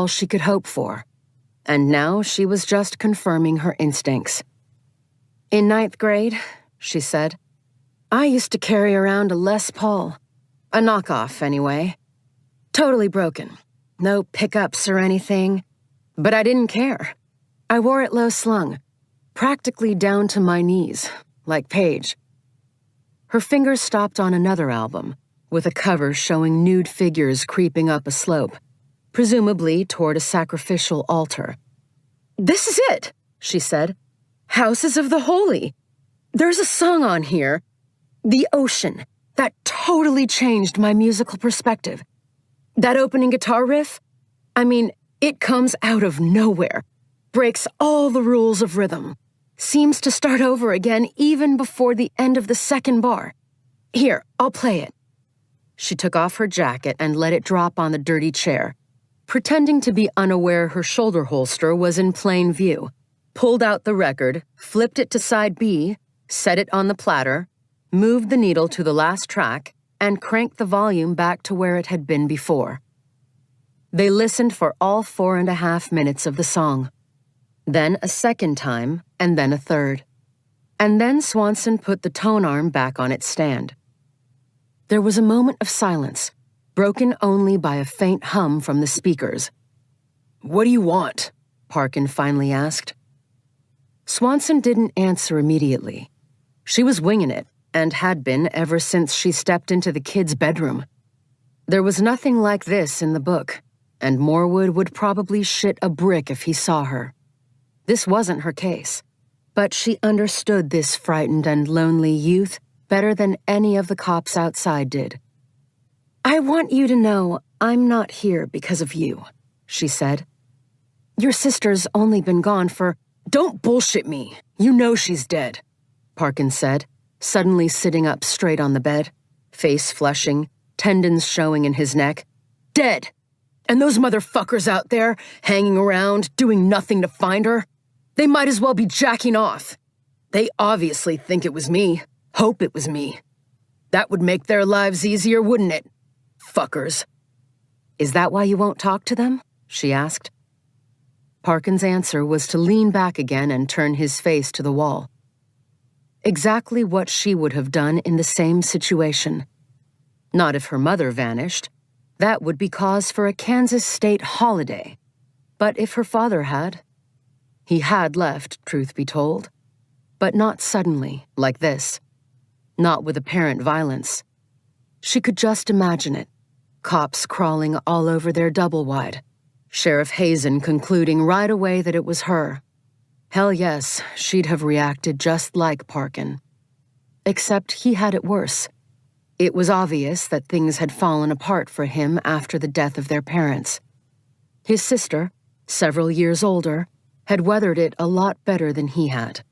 all she could hope for, and now she was just confirming her instincts. In 9th grade, she said, I used to carry around a Les Paul. A knockoff, anyway. Totally broken. No pickups or anything. But I didn't care. I wore it low-slung, practically down to my knees, like Paige. Her fingers stopped on another album, with a cover showing nude figures creeping up a slope, presumably toward a sacrificial altar. This is it, she said. Houses of the Holy. There's a song on here, The Ocean, that totally changed my musical perspective. That opening guitar riff, I mean, it comes out of nowhere, breaks all the rules of rhythm, seems to start over again even before the end of the second bar. Here, I'll play it. She took off her jacket and let it drop on the dirty chair, pretending to be unaware her shoulder holster was in plain view, pulled out the record, flipped it to side B, set it on the platter, moved the needle to the last track, and cranked the volume back to where it had been before. They listened for all 4.5 minutes of the song. Then a second time, and then a third. And then Swanson put the tone arm back on its stand. There was a moment of silence, broken only by a faint hum from the speakers. What do you want? Parkin finally asked. Swanson didn't answer immediately. She was winging it, and had been ever since she stepped into the kid's bedroom. There was nothing like this in the book, and Morwood would probably shit a brick if he saw her. This wasn't her case, but she understood this frightened and lonely youth better than any of the cops outside did. I want you to know I'm not here because of you, she said. Your sister's only been gone for— Don't bullshit me. You know she's dead, Parkin said, suddenly sitting up straight on the bed, face flushing, tendons showing in his neck. Dead! And those motherfuckers out there, hanging around, doing nothing to find her, they might as well be jacking off. They obviously think it was me, hope it was me. That would make their lives easier, wouldn't it? Fuckers. Is that why you won't talk to them? She asked. Parkin's answer was to lean back again and turn his face to the wall. Exactly what she would have done in the same situation. Not if her mother vanished. That would be cause for a Kansas state holiday. But if her father had. He had left, truth be told. But not suddenly, like this. Not with apparent violence. She could just imagine it. Cops crawling all over their double-wide. Sheriff Hazen concluding right away that it was her. Hell yes, she'd have reacted just like Parkin. Except he had it worse. It was obvious that things had fallen apart for him after the death of their parents. His sister, several years older, had weathered it a lot better than he had.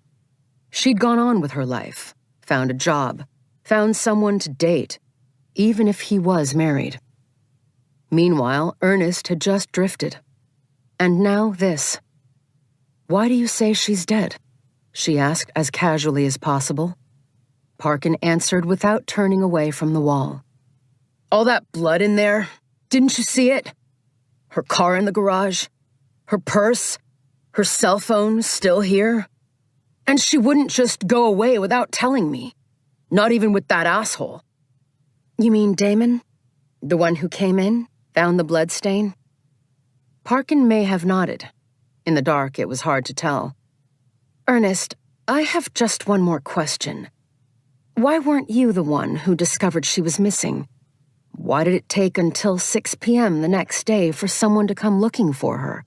She'd gone on with her life, found a job, found someone to date, even if he was married. Meanwhile, Ernest had just drifted. And now this. Why do you say she's dead? She asked as casually as possible. Parkin answered without turning away from the wall. All that blood in there, didn't you see it? Her car in the garage, her purse, her cell phone still here. And she wouldn't just go away without telling me. Not even with that asshole. You mean Damon? The one who came in, found the bloodstain? Parkin may have nodded. In the dark, it was hard to tell. Ernest, I have just one more question. Why weren't you the one who discovered she was missing? Why did it take until 6 p.m. the next day for someone to come looking for her?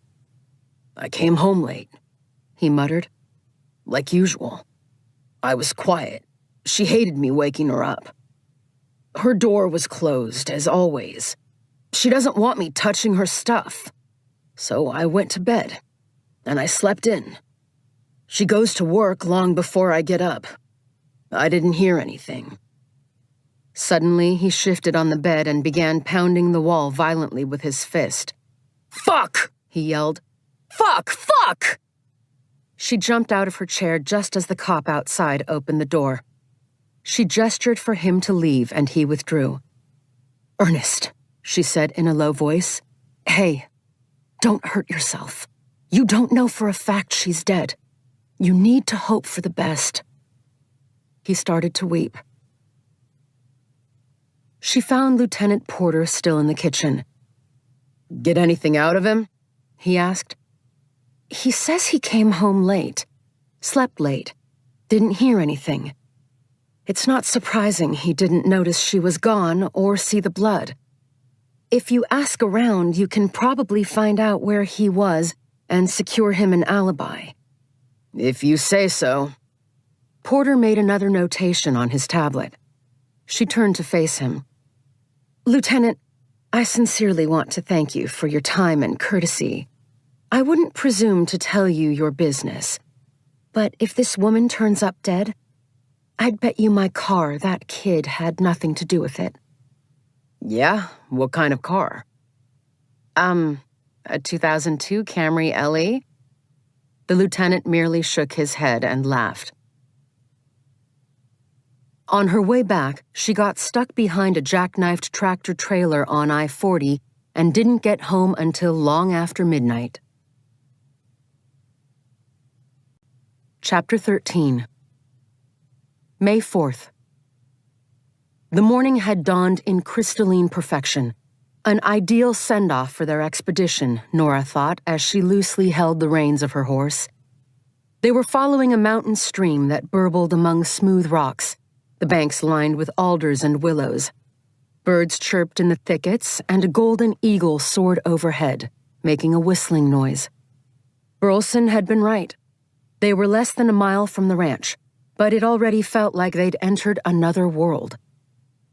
I came home late, he muttered. Like usual. I was quiet. She hated me waking her up. Her door was closed, as always. She doesn't want me touching her stuff. So I went to bed, and I slept in. She goes to work long before I get up. I didn't hear anything. Suddenly, he shifted on the bed and began pounding the wall violently with his fist. Fuck! He yelled. Fuck! Fuck! She jumped out of her chair just as the cop outside opened the door. She gestured for him to leave, and he withdrew. Ernest, she said in a low voice. Hey, Don't hurt yourself. You don't know for a fact she's dead. You need to hope for the best." He started to weep. She found Lieutenant Porter still in the kitchen. "Get anything out of him?" he asked. "He says he came home late. Slept late. Didn't hear anything. It's not surprising he didn't notice she was gone or see the blood. If you ask around, you can probably find out where he was and secure him an alibi." "If you say so." Porter made another notation on his tablet. She turned to face him. "Lieutenant, I sincerely want to thank you for your time and courtesy. I wouldn't presume to tell you your business, but if this woman turns up dead, I'd bet you my car that kid had nothing to do with it." "Yeah? What kind of car?" A 2002 Camry LE?" The lieutenant merely shook his head and laughed. On her way back, she got stuck behind a jackknifed tractor-trailer on I-40 and didn't get home until long after midnight. Chapter 13. May 4th. The morning had dawned in crystalline perfection. An ideal send-off for their expedition, Nora thought as she loosely held the reins of her horse. They were following a mountain stream that burbled among smooth rocks, the banks lined with alders and willows. Birds chirped in the thickets, and a golden eagle soared overhead, making a whistling noise. Burleson had been right. They were less than a mile from the ranch, but it already felt like they'd entered another world.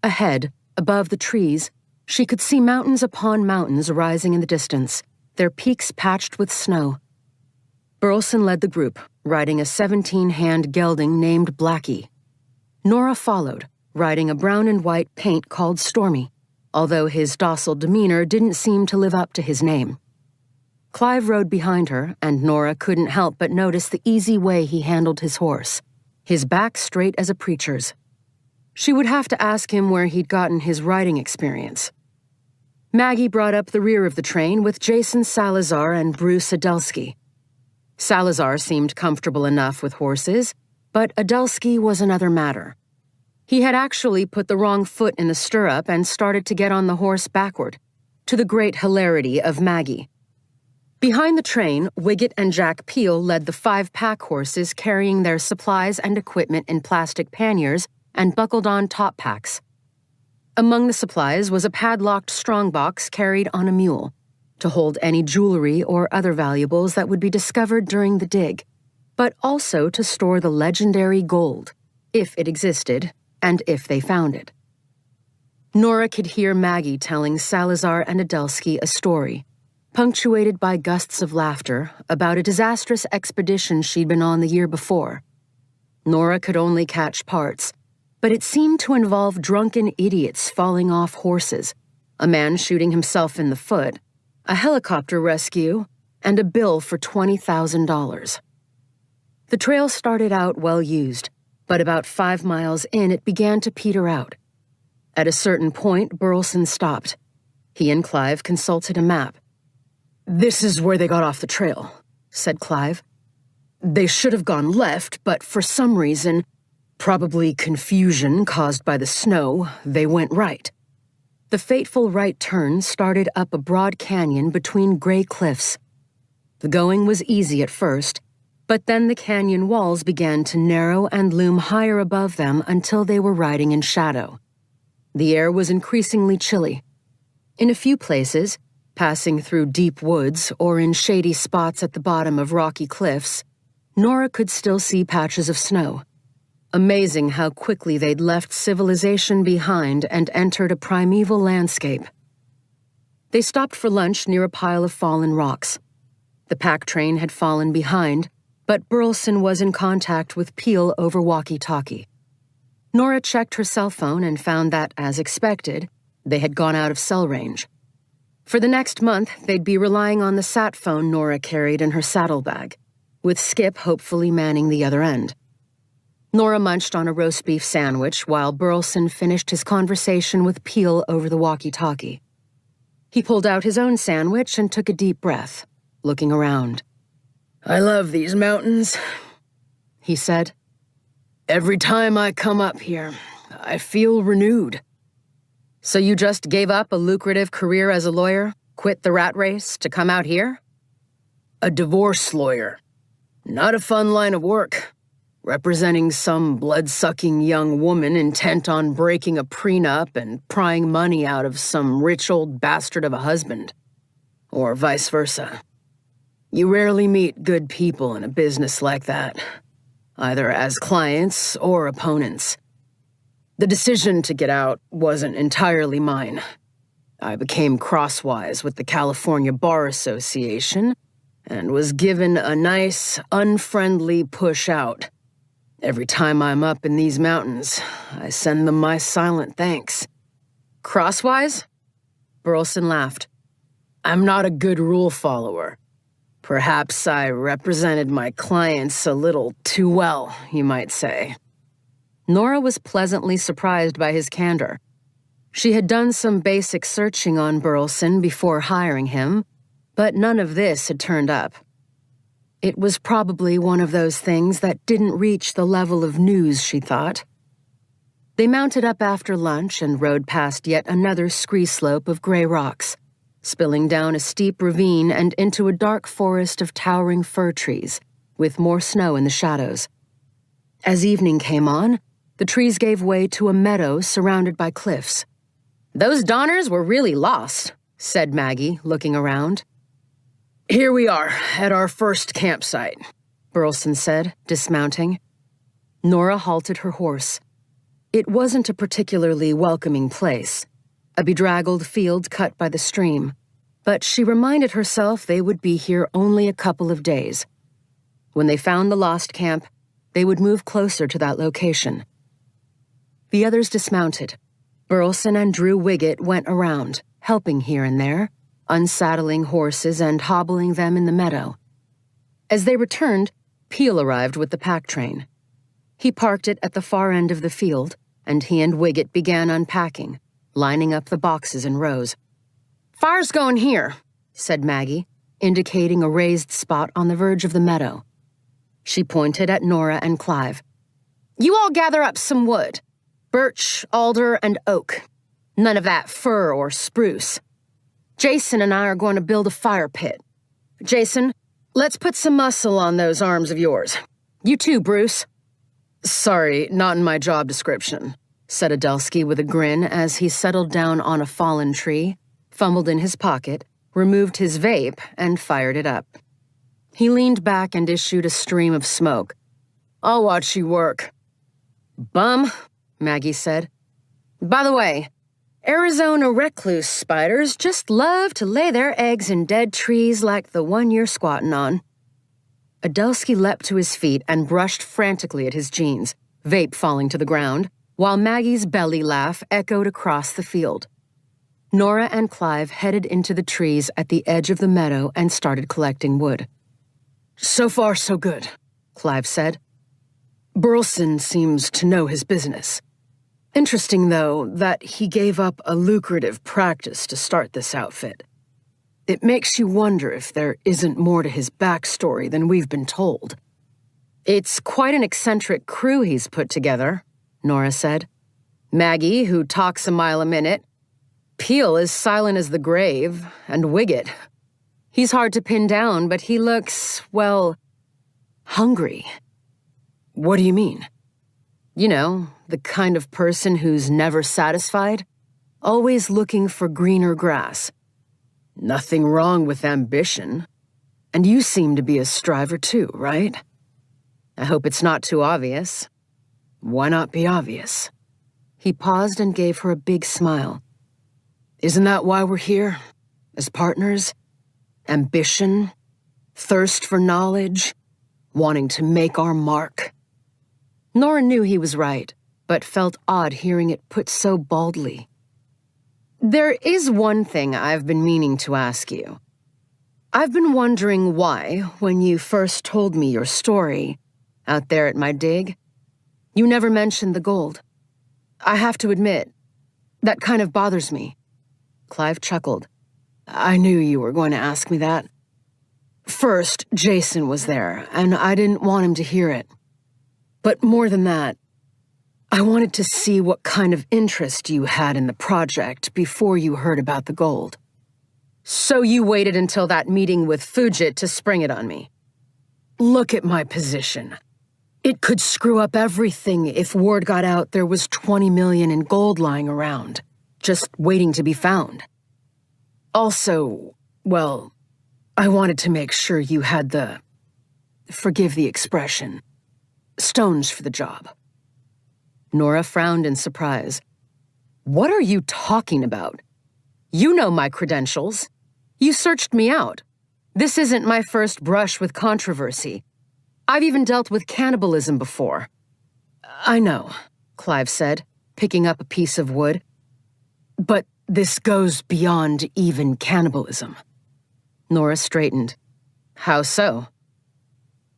Ahead, above the trees, she could see mountains upon mountains rising in the distance, their peaks patched with snow. Burleson led the group, riding a 17-hand gelding named Blackie. Nora followed, riding a brown and white paint called Stormy, although his docile demeanor didn't seem to live up to his name. Clive rode behind her, and Nora couldn't help but notice the easy way he handled his horse, his back straight as a preacher's. She would have to ask him where he'd gotten his riding experience. Maggie brought up the rear of the train with Jason Salazar and Bruce Adelsky. Salazar seemed comfortable enough with horses, but Adelsky was another matter. He had actually put the wrong foot in the stirrup and started to get on the horse backward, to the great hilarity of Maggie. Behind the train, Wiggett and Jack Peel led the 5 pack horses carrying their supplies and equipment in plastic panniers and buckled-on top packs. Among the supplies was a padlocked strongbox carried on a mule, to hold any jewelry or other valuables that would be discovered during the dig, but also to store the legendary gold, if it existed, and if they found it. Nora could hear Maggie telling Salazar and Adelsky a story, punctuated by gusts of laughter, about a disastrous expedition she'd been on the year before. Nora could only catch parts, but it seemed to involve drunken idiots falling off horses, a man shooting himself in the foot, a helicopter rescue, and a bill for $20,000. The trail started out well used, but about 5 miles in it began to peter out. At a certain point, Burleson stopped. He and Clive consulted a map. "This is where they got off the trail," said Clive. "They should have gone left, but for some reason, probably confusion caused by the snow, they went right." The fateful right turn started up a broad canyon between gray cliffs. The going was easy at first, but then the canyon walls began to narrow and loom higher above them until they were riding in shadow. The air was increasingly chilly. In a few places, passing through deep woods or in shady spots at the bottom of rocky cliffs, Nora could still see patches of snow. Amazing how quickly they'd left civilization behind and entered a primeval landscape. They stopped for lunch near a pile of fallen rocks. The pack train had fallen behind, but Burleson was in contact with Peel over walkie-talkie. Nora checked her cell phone and found that, as expected, they had gone out of cell range. For the next month, they'd be relying on the sat phone Nora carried in her saddlebag, with Skip hopefully manning the other end. Nora munched on a roast beef sandwich while Burleson finished his conversation with Peel over the walkie-talkie. He pulled out his own sandwich and took a deep breath, looking around. "I love these mountains," he said. "Every time I come up here, I feel renewed." "So you just gave up a lucrative career as a lawyer, quit the rat race to come out here?" "A divorce lawyer. Not a fun line of work. Representing some blood-sucking young woman intent on breaking a prenup and prying money out of some rich old bastard of a husband. Or vice versa. You rarely meet good people in a business like that, either as clients or opponents. The decision to get out wasn't entirely mine. I became crosswise with the California Bar Association and was given a nice, unfriendly push out. Every time I'm up in these mountains, I send them my silent thanks." "Crosswise?" Burleson laughed. "I'm not a good rule follower. Perhaps I represented my clients a little too well, you might say." Nora was pleasantly surprised by his candor. She had done some basic searching on Burleson before hiring him, but none of this had turned up. It was probably one of those things that didn't reach the level of news, she thought. They mounted up after lunch and rode past yet another scree slope of gray rocks, spilling down a steep ravine and into a dark forest of towering fir trees, with more snow in the shadows. As evening came on, the trees gave way to a meadow surrounded by cliffs. "Those Donners were really lost," said Maggie, looking around. "Here we are, at our first campsite," Burleson said, dismounting. Nora halted her horse. It wasn't a particularly welcoming place, a bedraggled field cut by the stream, but she reminded herself they would be here only a couple of days. When they found the lost camp, they would move closer to that location. The others dismounted. Burleson and Drew Wiggett went around, helping here and there, unsaddling horses and hobbling them in the meadow. As they returned, Peel arrived with the pack train. He parked it at the far end of the field, and he and Wiggett began unpacking, lining up the boxes in rows. "Fire's going here," said Maggie, indicating a raised spot on the verge of the meadow. She pointed at Nora and Clive. "You all gather up some wood. Birch, alder, and oak. None of that fir or spruce. Jason and I are going to build a fire pit. Jason, let's put some muscle on those arms of yours. You too, Bruce." "Sorry, not in my job description," said Adelsky with a grin as he settled down on a fallen tree, fumbled in his pocket, removed his vape, and fired it up. He leaned back and issued a stream of smoke. "I'll watch you work." "Bum," Maggie said. "By the way, Arizona recluse spiders just love to lay their eggs in dead trees like the one you're squatting on." Adelsky leapt to his feet and brushed frantically at his jeans, vape falling to the ground, while Maggie's belly laugh echoed across the field. Nora and Clive headed into the trees at the edge of the meadow and started collecting wood. "So far, so good," Clive said. "Burleson seems to know his business. Interesting, though, that he gave up a lucrative practice to start this outfit. It makes you wonder if there isn't more to his backstory than we've been told." "It's quite an eccentric crew he's put together," Nora said. "Maggie, who talks a mile a minute. Peel is silent as the grave, and Wiggett. He's hard to pin down, but he looks, well, hungry." "What do you mean?" "You know, the kind of person who's never satisfied, always looking for greener grass." "Nothing wrong with ambition. And you seem to be a striver too, right?" "I hope it's not too obvious." "Why not be obvious?" He paused and gave her a big smile. "Isn't that why we're here? As partners? Ambition? Thirst for knowledge? Wanting to make our mark?" Nora knew he was right, but felt odd hearing it put so baldly. "There is one thing I've been meaning to ask you. I've been wondering why, when you first told me your story, out there at my dig, you never mentioned the gold. I have to admit, that kind of bothers me." Clive chuckled. I knew you were going to ask me that. First, Jason was there, and I didn't want him to hear it. But more than that, I wanted to see what kind of interest you had in the project before you heard about the gold. So you waited until that meeting with Fujit to spring it on me. Look at my position. It could screw up everything if word got out there was 20 million in gold lying around, just waiting to be found. Also, well, I wanted to make sure you had the, forgive the expression, stones for the job. Nora frowned in surprise. What are you talking about? You know my credentials. You searched me out. This isn't my first brush with controversy. I've even dealt with cannibalism before. I know, Clive said, picking up a piece of wood. But this goes beyond even cannibalism. Nora straightened. How so?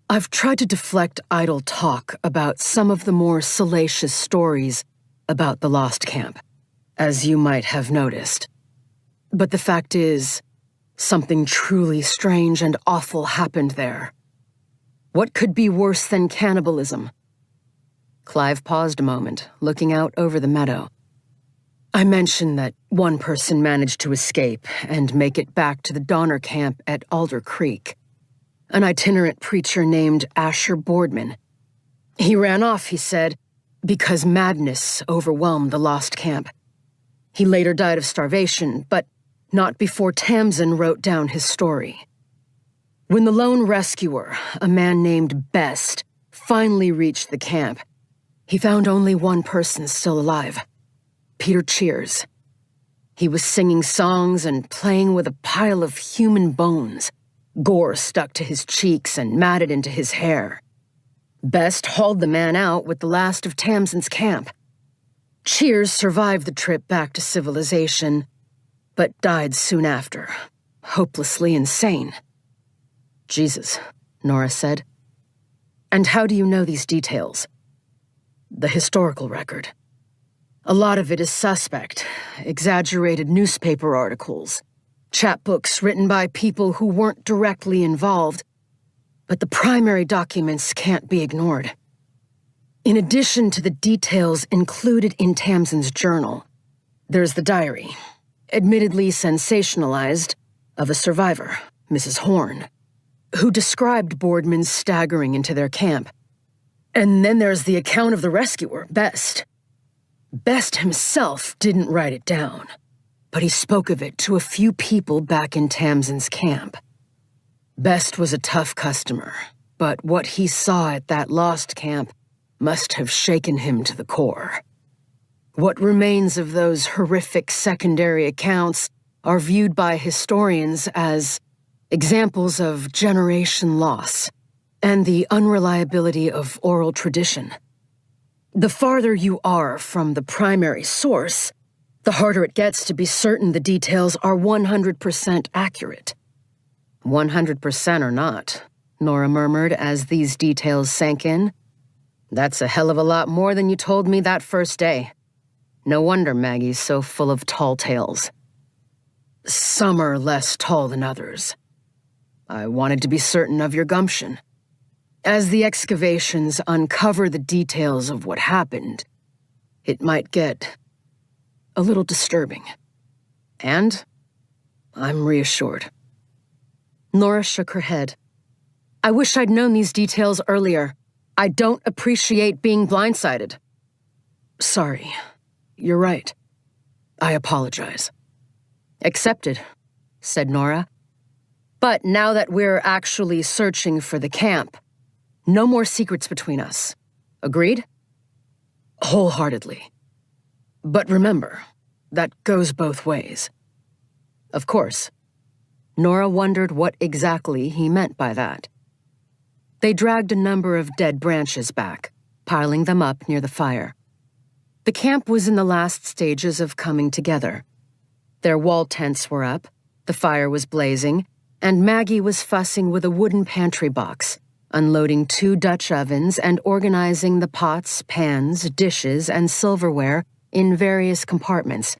I've tried to deflect idle talk about some of the more salacious stories about the Lost Camp, as you might have noticed. But the fact is, something truly strange and awful happened there. What could be worse than cannibalism? Clive paused a moment, looking out over the meadow. I mentioned that one person managed to escape and make it back to the Donner camp at Alder Creek. An itinerant preacher named Asher Boardman. He ran off, he said, because madness overwhelmed the Lost Camp. He later died of starvation, but not before Tamsin wrote down his story. When the lone rescuer, a man named Best, finally reached the camp, he found only one person still alive, Peter Cheers. He was singing songs and playing with a pile of human bones, gore stuck to his cheeks and matted into his hair. Best hauled the man out with the last of Tamsin's camp. Cheers survived the trip back to civilization, but died soon after, hopelessly insane. Jesus, Nora said. And how do you know these details? The historical record. A lot of it is suspect, exaggerated newspaper articles, chapbooks written by people who weren't directly involved, but the primary documents can't be ignored. In addition to the details included in Tamsin's journal, there's the diary, admittedly sensationalized, of a survivor, Mrs. Horn, who described Boardman staggering into their camp. And then there's the account of the rescuer, Best. Best himself didn't write it down, but he spoke of it to a few people back in Tamsin's camp. Best was a tough customer, but what he saw at that Lost Camp must have shaken him to the core. What remains of those horrific secondary accounts are viewed by historians as examples of generation loss and the unreliability of oral tradition. The farther you are from the primary source, the harder it gets to be certain the details are 100% accurate. 100% or not, Nora murmured as these details sank in. That's a hell of a lot more than you told me that first day. No wonder Maggie's so full of tall tales. Some are less tall than others. I wanted to be certain of your gumption. As the excavations uncover the details of what happened, it might get a little disturbing. And I'm reassured. Nora shook her head. I wish I'd known these details earlier. I don't appreciate being blindsided. Sorry. You're right. I apologize. Accepted, said Nora. But now that we're actually searching for the camp, no more secrets between us. Agreed? Wholeheartedly. But remember, that goes both ways. Of course. Nora wondered what exactly he meant by that. They dragged a number of dead branches back, piling them up near the fire. The camp was in the last stages of coming together. Their wall tents were up, the fire was blazing, and Maggie was fussing with a wooden pantry box, unloading 2 Dutch ovens and organizing the pots, pans, dishes, and silverware in various compartments.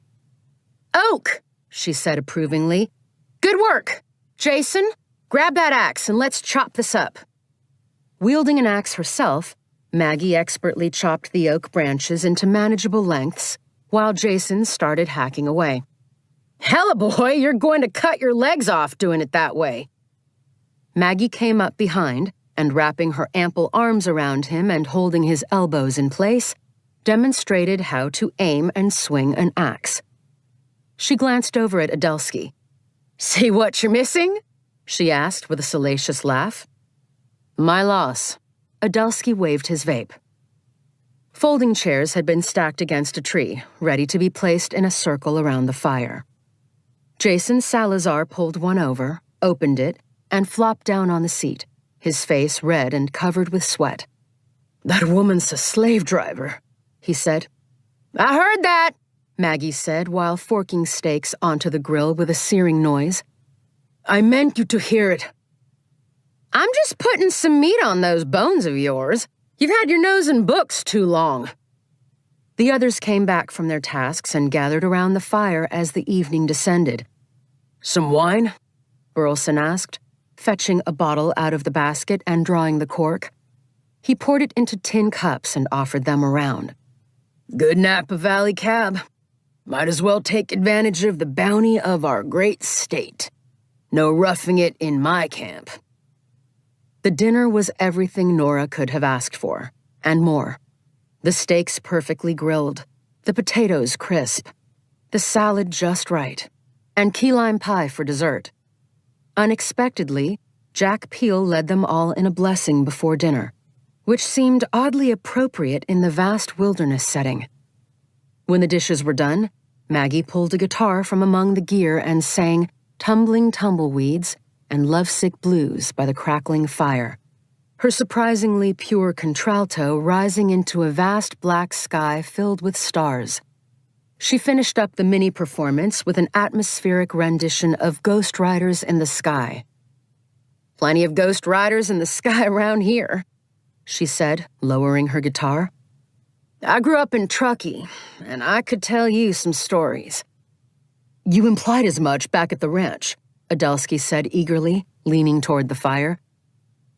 "Oak," she said approvingly. Good work! Jason, grab that axe and let's chop this up. Wielding an axe herself, Maggie expertly chopped the oak branches into manageable lengths, while Jason started hacking away. Hella boy, you're going to cut your legs off doing it that way. Maggie came up behind, and wrapping her ample arms around him and holding his elbows in place, demonstrated how to aim and swing an axe. She glanced over at Adelsky. See what you're missing? She asked with a salacious laugh. My loss. Adelsky waved his vape. Folding chairs had been stacked against a tree, ready to be placed in a circle around the fire. Jason Salazar pulled one over, opened it, and flopped down on the seat, his face red and covered with sweat. That woman's a slave driver, he said. I heard that, Maggie said while forking steaks onto the grill with a searing noise. I meant you to hear it. I'm just putting some meat on those bones of yours. You've had your nose in books too long. The others came back from their tasks and gathered around the fire as the evening descended. Some wine? Burleson asked, fetching a bottle out of the basket and drawing the cork. He poured it into tin cups and offered them around. Good Napa Valley cab. Might as well take advantage of the bounty of our great state. No roughing it in my camp. The dinner was everything Nora could have asked for, and more. The steaks perfectly grilled, the potatoes crisp, the salad just right, and key lime pie for dessert. Unexpectedly, Jack Peel led them all in a blessing before dinner, which seemed oddly appropriate in the vast wilderness setting. When the dishes were done, Maggie pulled a guitar from among the gear and sang Tumbling Tumbleweeds and Lovesick Blues by the crackling fire, her surprisingly pure contralto rising into a vast black sky filled with stars. She finished up the mini-performance with an atmospheric rendition of Ghost Riders in the Sky. Plenty of Ghost Riders in the sky around here, she said, lowering her guitar. I grew up in Truckee, and I could tell you some stories. You implied as much back at the ranch, Adelsky said eagerly, leaning toward the fire.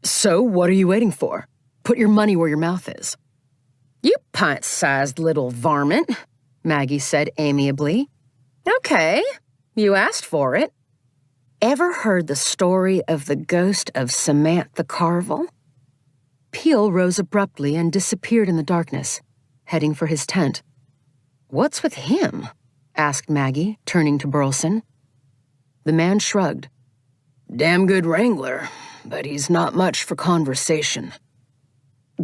So what are you waiting for? Put your money where your mouth is. You pint-sized little varmint, Maggie said amiably. Okay, you asked for it. Ever heard the story of the ghost of Samantha Carville? Peel rose abruptly and disappeared in the darkness, heading for his tent. What's with him? Asked Maggie, turning to Burleson. The man shrugged. Damn good wrangler, but he's not much for conversation.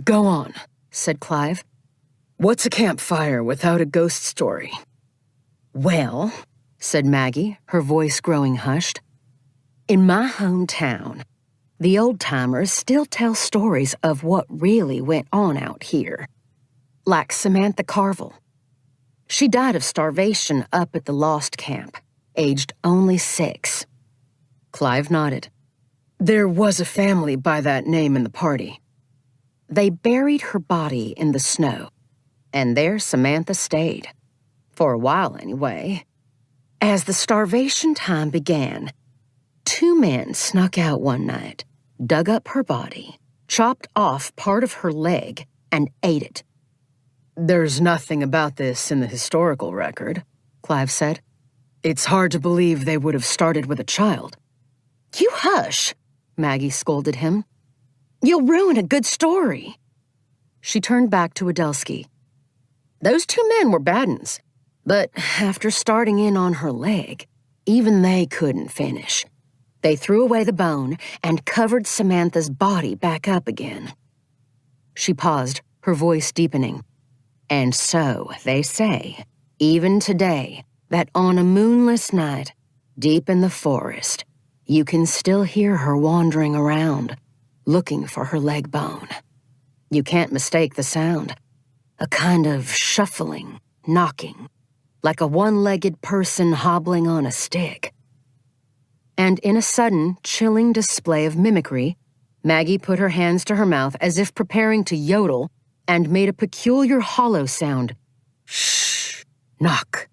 Go on, said Clive. What's a campfire without a ghost story? Well, said Maggie, her voice growing hushed, in my hometown, the old-timers still tell stories of what really went on out here. Like Samantha Carville. She died of starvation up at the Lost Camp, aged only 6. Clive nodded. There was a family by that name in the party. They buried her body in the snow, and there Samantha stayed. For a while, anyway. As the starvation time began, 2 men snuck out one night, dug up her body, chopped off part of her leg, and ate it. There's nothing about this in the historical record, Clive said. It's hard to believe they would have started with a child. You hush, Maggie scolded him. You'll ruin a good story. She turned back to Adelsky. Those 2 men were bad uns, but after starting in on her leg, even they couldn't finish. They threw away the bone and covered Samantha's body back up again. She paused, her voice deepening. And so, they say, even today, that on a moonless night, deep in the forest, you can still hear her wandering around, looking for her leg bone. You can't mistake the sound. A kind of shuffling, knocking, like a one-legged person hobbling on a stick. And in a sudden, chilling display of mimicry, Maggie put her hands to her mouth as if preparing to yodel and made a peculiar hollow sound. Shh, knock,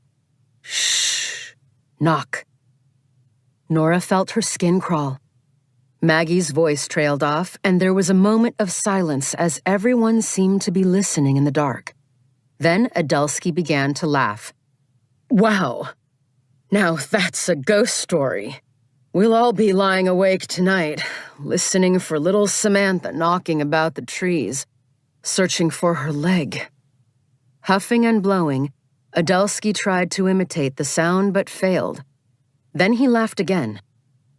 shh, knock. Nora felt her skin crawl. Maggie's voice trailed off, and there was a moment of silence as everyone seemed to be listening in the dark. Then Adelsky began to laugh. Wow. Now that's a ghost story. We'll all be lying awake tonight, listening for little Samantha knocking about the trees, searching for her leg. Huffing and blowing, Adelsky tried to imitate the sound but failed. Then he laughed again,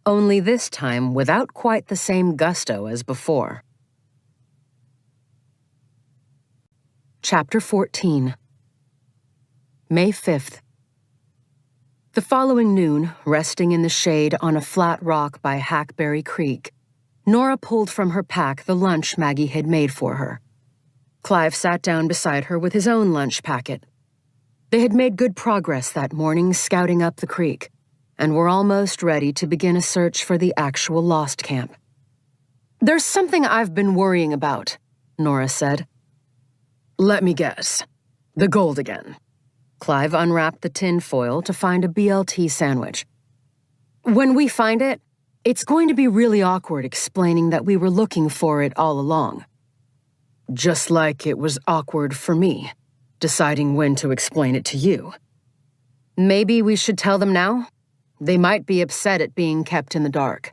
only this time without quite the same gusto as before. Chapter 14. May 5th. The following noon, resting in the shade on a flat rock by Hackberry Creek, Nora pulled from her pack the lunch Maggie had made for her. Clive sat down beside her with his own lunch packet. They had made good progress that morning scouting up the creek, and were almost ready to begin a search for the actual lost camp. "There's something I've been worrying about," Nora said. "Let me guess. The gold again." Clive unwrapped the tin foil to find a BLT sandwich. "When we find it, it's going to be really awkward explaining that we were looking for it all along. Just like it was awkward for me, deciding when to explain it to you. Maybe we should tell them now? They might be upset at being kept in the dark.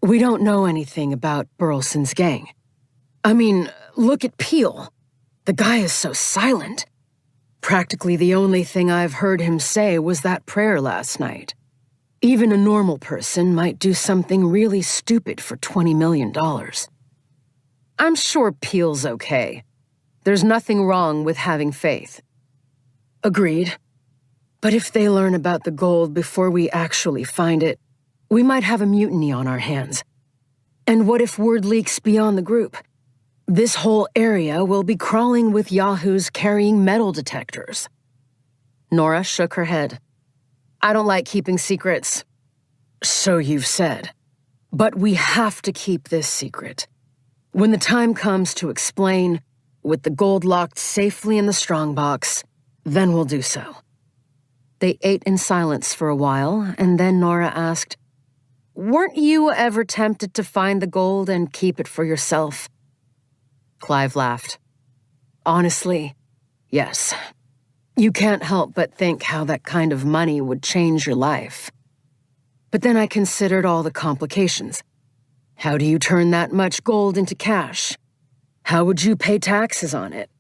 We don't know anything about Burleson's gang. I mean, look at Peel. The guy is so silent. Practically the only thing I've heard him say was that prayer last night. Even a normal person might do something really stupid for $20 million. I'm sure Peel's okay. There's nothing wrong with having faith." "Agreed. But if they learn about the gold before we actually find it, we might have a mutiny on our hands. And what if word leaks beyond the group? This whole area will be crawling with yahoos carrying metal detectors." Nora shook her head. "I don't like keeping secrets." "So you've said. But we have to keep this secret. When the time comes to explain, with the gold locked safely in the strongbox, then we'll do so." They ate in silence for a while, and then Nora asked, "Weren't you ever tempted to find the gold and keep it for yourself?" Clive laughed. "Honestly, yes. You can't help but think how that kind of money would change your life. But then I considered all the complications. How do you turn that much gold into cash? How would you pay taxes on it?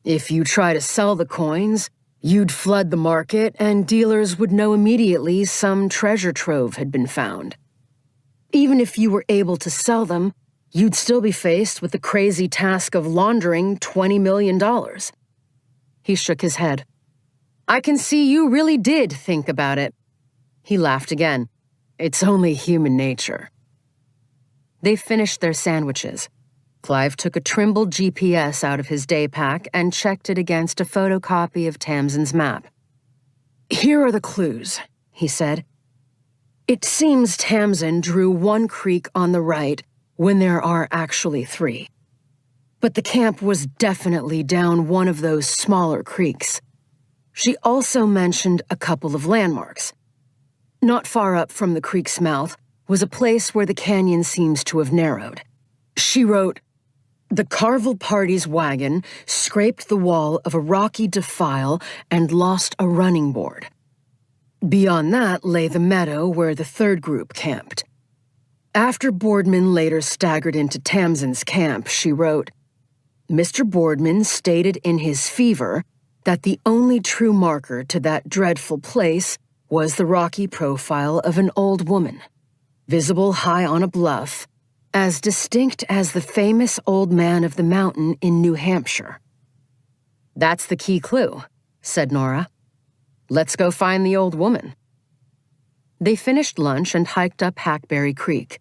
If you try to sell the coins, you'd flood the market and dealers would know immediately some treasure trove had been found. Even if you were able to sell them, you'd still be faced with the crazy task of laundering $20 million. He shook his head. "I can see you really did think about it." He laughed again. "It's only human nature." They finished their sandwiches. Clive took a Trimble GPS out of his day pack and checked it against a photocopy of Tamsin's map. "Here are the clues," he said. "It seems Tamsin drew one creek on the right when there are actually 3. But the camp was definitely down one of those smaller creeks. She also mentioned a couple of landmarks. Not far up from the creek's mouth was a place where the canyon seems to have narrowed. She wrote, 'The Carvel party's wagon scraped the wall of a rocky defile and lost a running board. Beyond that lay the meadow where the third group camped. After Boardman later staggered into Tamsin's camp, she wrote, Mr. Boardman stated in his fever that the only true marker to that dreadful place was the rocky profile of an old woman, visible high on a bluff, as distinct as the famous old man of the mountain in New Hampshire.'" "That's the key clue," said Nora. "Let's go find the old woman." They finished lunch and hiked up Hackberry Creek.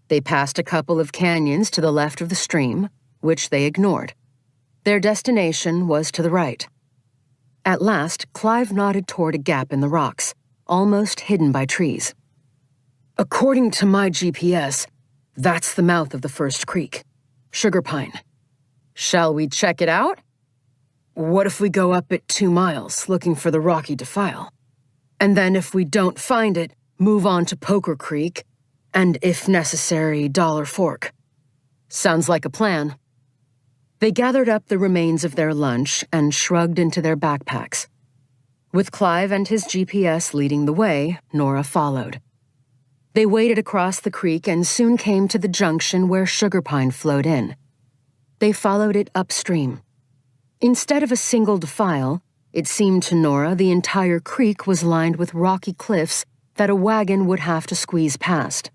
They passed a couple of canyons to the left of the stream, which they ignored. Their destination was to the right. At last, Clive nodded toward a gap in the rocks, almost hidden by trees. "According to my GPS, that's the mouth of the first creek, Sugar Pine. Shall we check it out? What if we go up it 2 miles, looking for the rocky defile? And then if we don't find it, move on to Poker Creek, and if necessary, Dollar Fork. Sounds like a plan. They gathered up the remains of their lunch and shrugged into their backpacks. With Clive and his GPS leading the way, Nora followed. They waded across the creek and soon came to the junction where Sugar Pine flowed in. They followed it upstream. Instead of a single defile, it seemed to Nora the entire creek was lined with rocky cliffs that a wagon would have to squeeze past.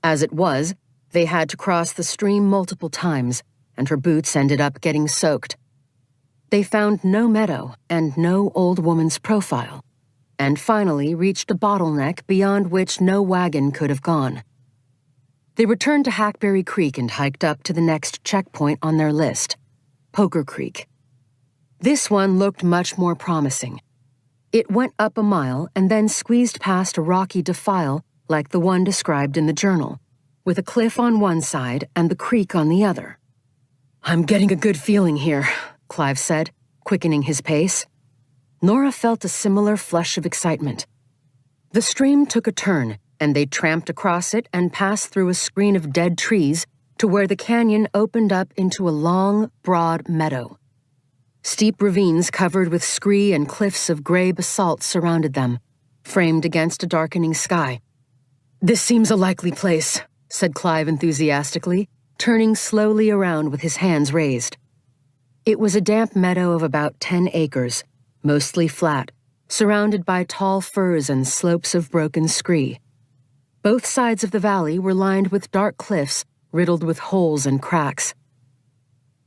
As it was, they had to cross the stream multiple times, and her boots ended up getting soaked. They found no meadow and no old woman's profile, and finally reached a bottleneck beyond which no wagon could have gone. They returned to Hackberry Creek and hiked up to the next checkpoint on their list, Poker Creek. This one looked much more promising. It went up a mile and then squeezed past a rocky defile like the one described in the journal, with a cliff on one side and the creek on the other. "I'm getting a good feeling here," Clive said, quickening his pace. Nora felt a similar flush of excitement. The stream took a turn, and they tramped across it and passed through a screen of dead trees to where the canyon opened up into a long, broad meadow. Steep ravines covered with scree and cliffs of gray basalt surrounded them, framed against a darkening sky. "This seems a likely place," said Clive enthusiastically, turning slowly around with his hands raised. It was a damp meadow of about 10 acres, mostly flat, surrounded by tall firs and slopes of broken scree. Both sides of the valley were lined with dark cliffs riddled with holes and cracks.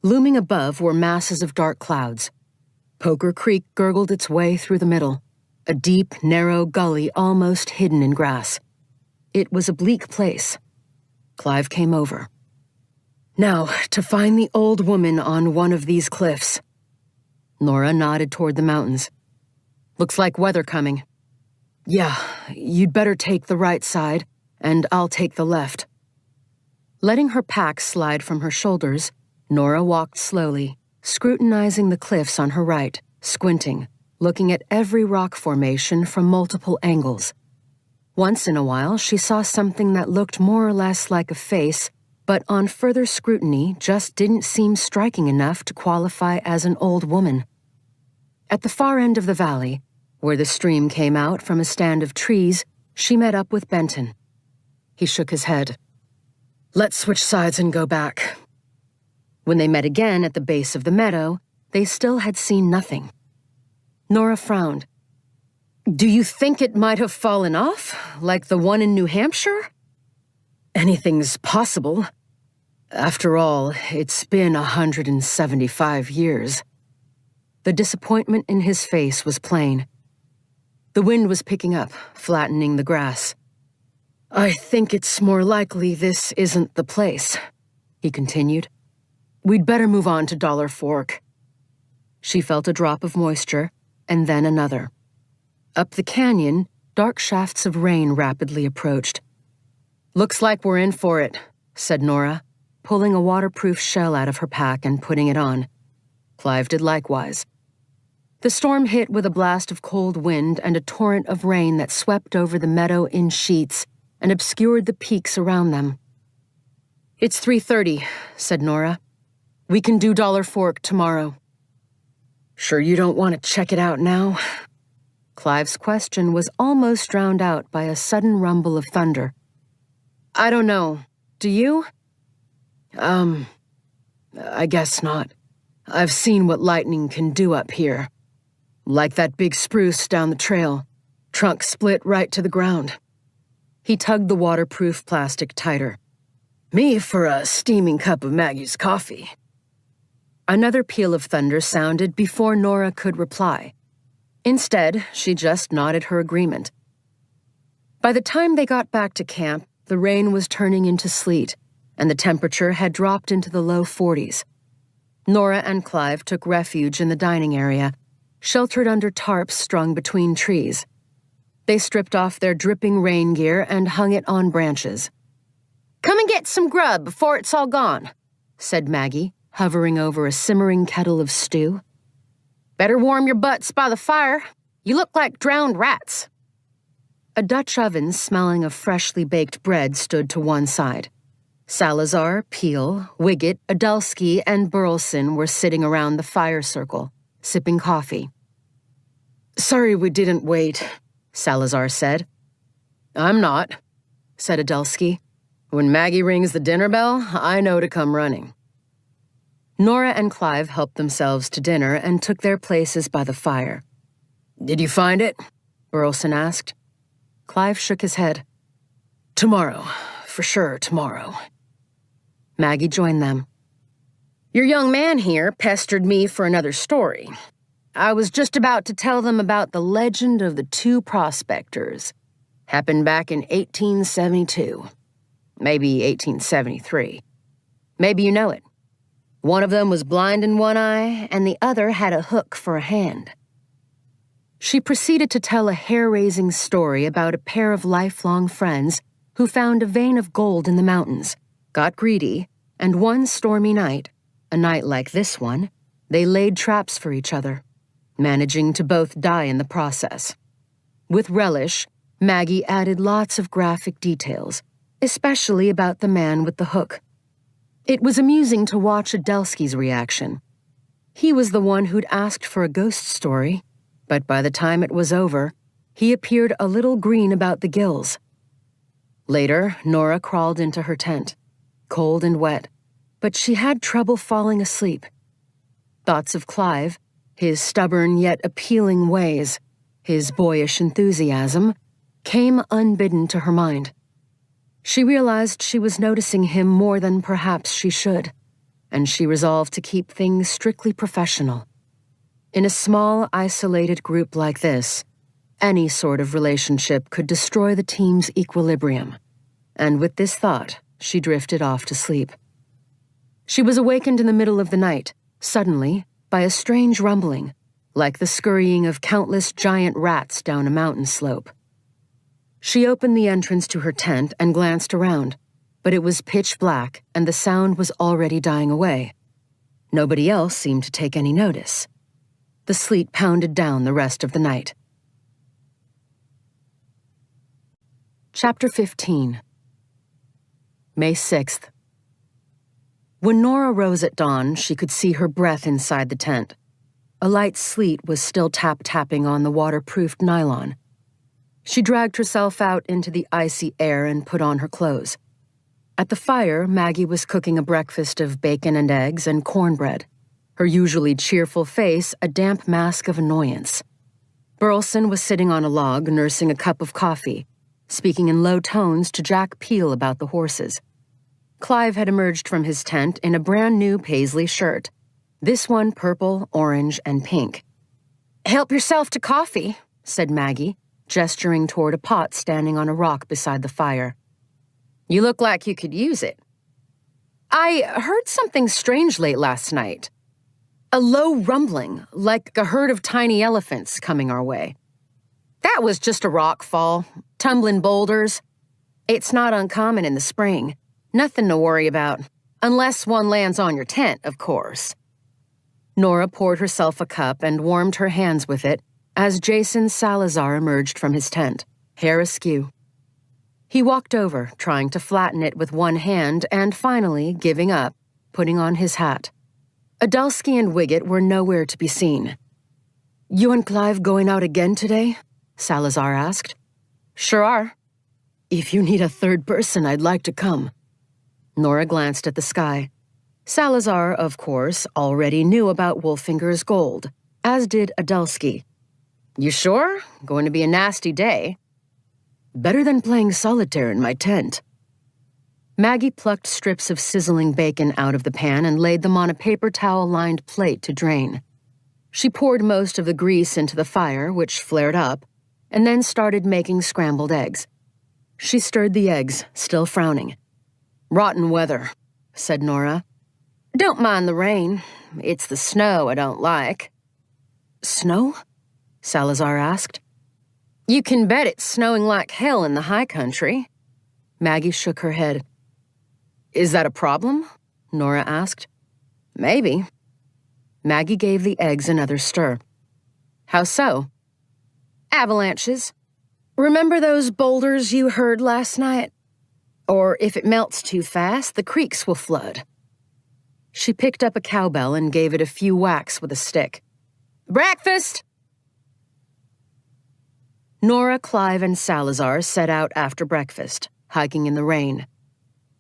Looming above were masses of dark clouds. Poker Creek gurgled its way through the middle, a deep, narrow gully almost hidden in grass. It was a bleak place. Clive came over. "Now, to find the old woman on one of these cliffs." Nora nodded toward the mountains. "Looks like weather coming." "Yeah, you'd better take the right side, and I'll take the left." Letting her pack slide from her shoulders, Nora walked slowly, scrutinizing the cliffs on her right, squinting, looking at every rock formation from multiple angles. Once in a while, she saw something that looked more or less like a face, but on further scrutiny just didn't seem striking enough to qualify as an old woman. At the far end of the valley, where the stream came out from a stand of trees, she met up with Benton. He shook his head. "Let's switch sides and go back." When they met again at the base of the meadow, they still had seen nothing. Nora frowned. "Do you think it might have fallen off, like the one in New Hampshire?" "Anything's possible. After all, it's been 175 years. The disappointment in his face was plain. The wind was picking up, flattening the grass. "I think it's more likely this isn't the place," he continued. "We'd better move on to Dollar Fork." She felt a drop of moisture, and then another. Up the canyon, dark shafts of rain rapidly approached. "Looks like we're in for it," said Nora, pulling a waterproof shell out of her pack and putting it on. Clive did likewise. The storm hit with a blast of cold wind and a torrent of rain that swept over the meadow in sheets and obscured the peaks around them. "It's 3:30, said Nora. "We can do Dollar Fork tomorrow." "Sure you don't want to check it out now?" Clive's question was almost drowned out by a sudden rumble of thunder. "I don't know. Do you?" I guess not. I've seen what lightning can do up here. Like that big spruce down the trail. Trunk split right to the ground." He tugged the waterproof plastic tighter. "Me for a steaming cup of Maggie's coffee." Another peal of thunder sounded before Nora could reply. Instead, she just nodded her agreement. By the time they got back to camp, the rain was turning into sleet, and the temperature had dropped into the low 40s. Nora and Clive took refuge in the dining area, sheltered under tarps strung between trees. They stripped off their dripping rain gear and hung it on branches. "Come and get some grub before it's all gone," said Maggie, hovering over a simmering kettle of stew. "Better warm your butts by the fire. You look like drowned rats." A Dutch oven smelling of freshly baked bread stood to one side. Salazar, Peel, Wiggett, Adelsky, and Burleson were sitting around the fire circle, sipping coffee. "Sorry we didn't wait," Salazar said. "I'm not," said Adelsky. "When Maggie rings the dinner bell, I know to come running." Nora and Clive helped themselves to dinner and took their places by the fire. "Did you find it?" Burleson asked. Clive shook his head. "Tomorrow. For sure, tomorrow." Maggie joined them. "Your young man here pestered me for another story. I was just about to tell them about the legend of the two prospectors. Happened back in 1872. Maybe 1873. Maybe you know it. One of them was blind in one eye, and the other had a hook for a hand." She proceeded to tell a hair-raising story about a pair of lifelong friends who found a vein of gold in the mountains, got greedy, and one stormy night, a night like this one, they laid traps for each other, managing to both die in the process. With relish, Maggie added lots of graphic details, especially about the man with the hook. It was amusing to watch Adelsky's reaction. He was the one who'd asked for a ghost story, but by the time it was over, he appeared a little green about the gills. Later, Nora crawled into her tent, cold and wet, but she had trouble falling asleep. Thoughts of Clive, his stubborn yet appealing ways, his boyish enthusiasm, came unbidden to her mind. She realized she was noticing him more than perhaps she should, and she resolved to keep things strictly professional. In a small, isolated group like this, any sort of relationship could destroy the team's equilibrium, and with this thought, she drifted off to sleep. She was awakened in the middle of the night, suddenly, by a strange rumbling, like the scurrying of countless giant rats down a mountain slope. She opened the entrance to her tent and glanced around, but it was pitch black and the sound was already dying away. Nobody else seemed to take any notice. The sleet pounded down the rest of the night. Chapter 15. May 6th. When Nora rose at dawn, she could see her breath inside the tent. A light sleet was still tap-tapping on the waterproofed nylon. She dragged herself out into the icy air and put on her clothes. At the fire, Maggie was cooking a breakfast of bacon and eggs and cornbread, her usually cheerful face a damp mask of annoyance. Burleson was sitting on a log nursing a cup of coffee, speaking in low tones to Jack Peel about the horses. Clive had emerged from his tent in a brand-new paisley shirt, this one purple, orange, and pink. "Help yourself to coffee," said Maggie, gesturing toward a pot standing on a rock beside the fire. "You look like you could use it." "I heard something strange late last night. A low rumbling, like a herd of tiny elephants coming our way. That was just a rock fall, tumbling boulders. It's not uncommon in the spring. Nothing to worry about, unless one lands on your tent, of course." Nora poured herself a cup and warmed her hands with it as Jason Salazar emerged from his tent, hair askew. He walked over, trying to flatten it with one hand and finally, giving up, putting on his hat. Adelsky and Wiggett were nowhere to be seen. "You and Clive going out again today?" Salazar asked. "Sure are." "If you need a third person, I'd like to come." Nora glanced at the sky. Salazar, of course, already knew about Wolfinger's gold, as did Adelsky. "You sure? Going to be a nasty day." "Better than playing solitaire in my tent." Maggie plucked strips of sizzling bacon out of the pan and laid them on a paper towel-lined plate to drain. She poured most of the grease into the fire, which flared up, and then started making scrambled eggs. She stirred the eggs, still frowning. "Rotten weather," said Nora. "Don't mind the rain. It's the snow I don't like." "Snow?" Salazar asked. "You can bet it's snowing like hell in the high country." Maggie shook her head. "Is that a problem?" Nora asked. "Maybe." Maggie gave the eggs another stir. "How so?" "Avalanches. Remember those boulders you heard last night? Or if it melts too fast, the creeks will flood. She picked up a cowbell and gave it a few whacks with a stick. Breakfast! Nora, Clive, and Salazar set out after breakfast, hiking in the rain.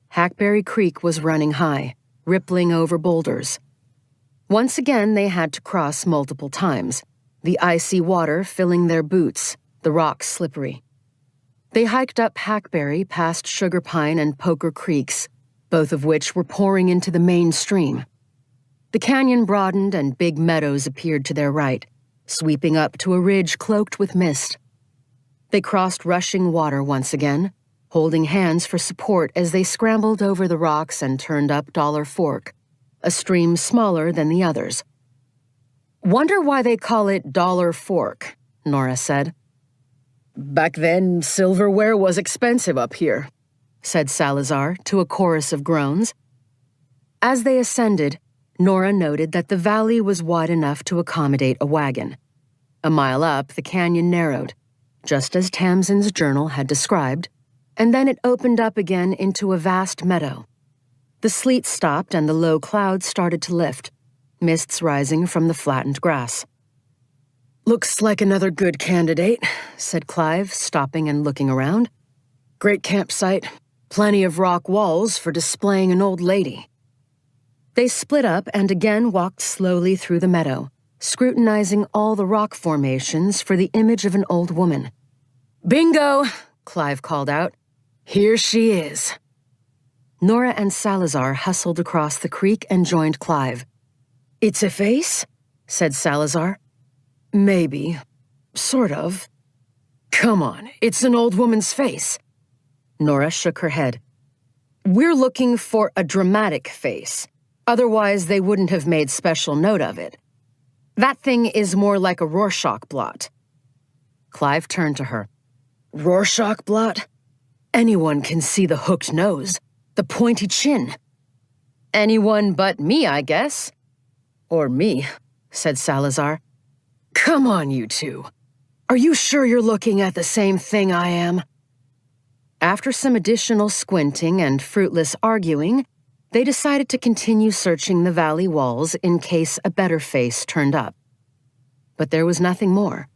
Hackberry Creek was running high, rippling over boulders. Once again, they had to cross multiple times, the icy water filling their boots, the rocks slippery. They hiked up Hackberry past Sugar Pine and Poker Creeks, both of which were pouring into the main stream. The canyon broadened and big meadows appeared to their right, sweeping up to a ridge cloaked with mist. They crossed rushing water once again, holding hands for support as they scrambled over the rocks and turned up Dollar Fork, a stream smaller than the others. Wonder why they call it Dollar Fork, Nora said. Back then, silverware was expensive up here, said Salazar to a chorus of groans. As they ascended, Nora noted that the valley was wide enough to accommodate a wagon. A mile up, the canyon narrowed, just as Tamsin's journal had described, and then it opened up again into a vast meadow. The sleet stopped and the low clouds started to lift, mists rising from the flattened grass. Looks like another good candidate, said Clive, stopping and looking around. Great campsite, plenty of rock walls for displaying an old lady. They split up and again walked slowly through the meadow, scrutinizing all the rock formations for the image of an old woman. Bingo, Clive called out. Here she is. Nora and Salazar hustled across the creek and joined Clive. It's a face? Said Salazar. Maybe. Sort of. Come on, it's an old woman's face. Nora shook her head. We're looking for a dramatic face. Otherwise, they wouldn't have made special note of it. That thing is more like a Rorschach blot. Clive turned to her. Rorschach blot? Anyone can see the hooked nose, the pointy chin. Anyone but me, I guess. Or me, said Salazar. Come on, you two. Are you sure you're looking at the same thing I am? After some additional squinting and fruitless arguing, they decided to continue searching the valley walls in case a better face turned up. But there was nothing more.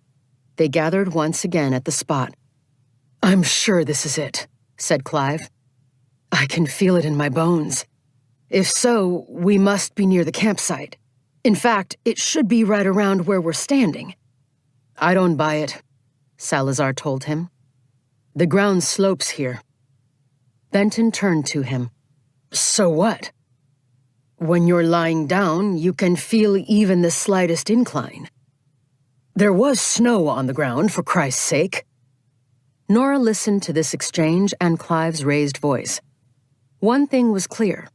They gathered once again at the spot. I'm sure this is it, said Clive. I can feel it in my bones. If so, we must be near the campsite. In fact, it should be right around where we're standing. I don't buy it, Salazar told him. The ground slopes here. Benton turned to him. So what? When you're lying down, you can feel even the slightest incline. There was snow on the ground, for Christ's sake. Nora listened to this exchange and Clive's raised voice. One thing was clear.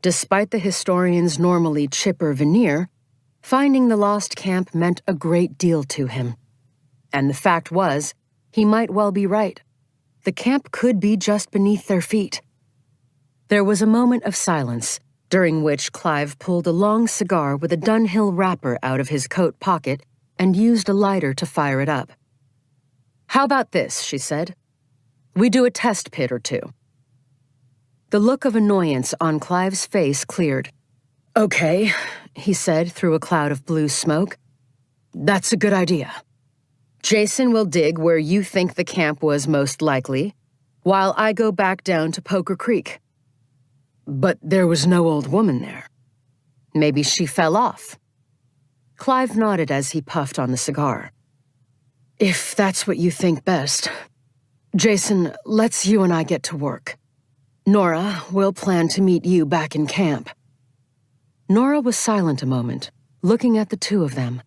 Despite the historian's normally chipper veneer, finding the lost camp meant a great deal to him. And the fact was, he might well be right. The camp could be just beneath their feet. There was a moment of silence, during which Clive pulled a long cigar with a Dunhill wrapper out of his coat pocket and used a lighter to fire it up. How about this, she said. We do a test pit or two. The look of annoyance on Clive's face cleared. Okay, he said through a cloud of blue smoke. That's a good idea. Jason will dig where you think the camp was most likely, while I go back down to Poker Creek. But there was no old woman there. Maybe she fell off. Clive nodded as he puffed on the cigar. If that's what you think best. Jason, let's you and I get to work. Nora, we'll plan to meet you back in camp. Nora was silent a moment, looking at the two of them.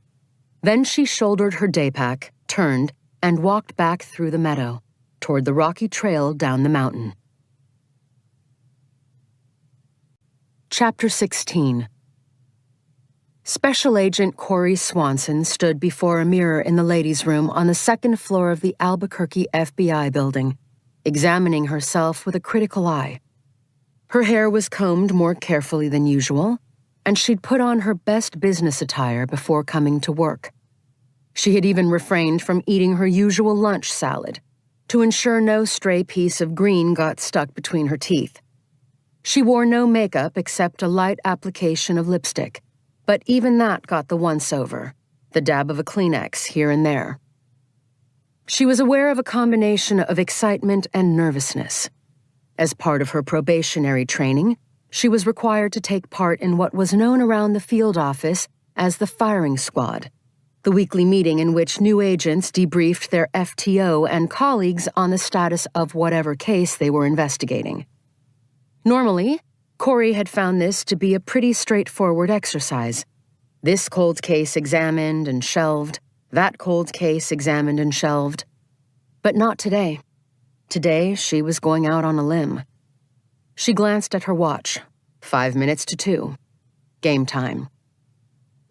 Then she shouldered her daypack, turned, and walked back through the meadow, toward the rocky trail down the mountain. Chapter 16. Special Agent Corey Swanson stood before a mirror in the ladies' room on the second floor of the Albuquerque FBI building, examining herself with a critical eye. Her hair was combed more carefully than usual, and she'd put on her best business attire before coming to work. She had even refrained from eating her usual lunch salad, to ensure no stray piece of green got stuck between her teeth. She wore no makeup except a light application of lipstick, but even that got the once-over, the dab of a Kleenex here and there. She was aware of a combination of excitement and nervousness. As part of her probationary training, she was required to take part in what was known around the field office as the firing squad, the weekly meeting in which new agents debriefed their FTO and colleagues on the status of whatever case they were investigating. Normally, Corey had found this to be a pretty straightforward exercise. This cold case examined and shelved, that cold case examined and shelved. But not today. Today, she was going out on a limb. She glanced at her watch. 5 minutes to 2. Game time.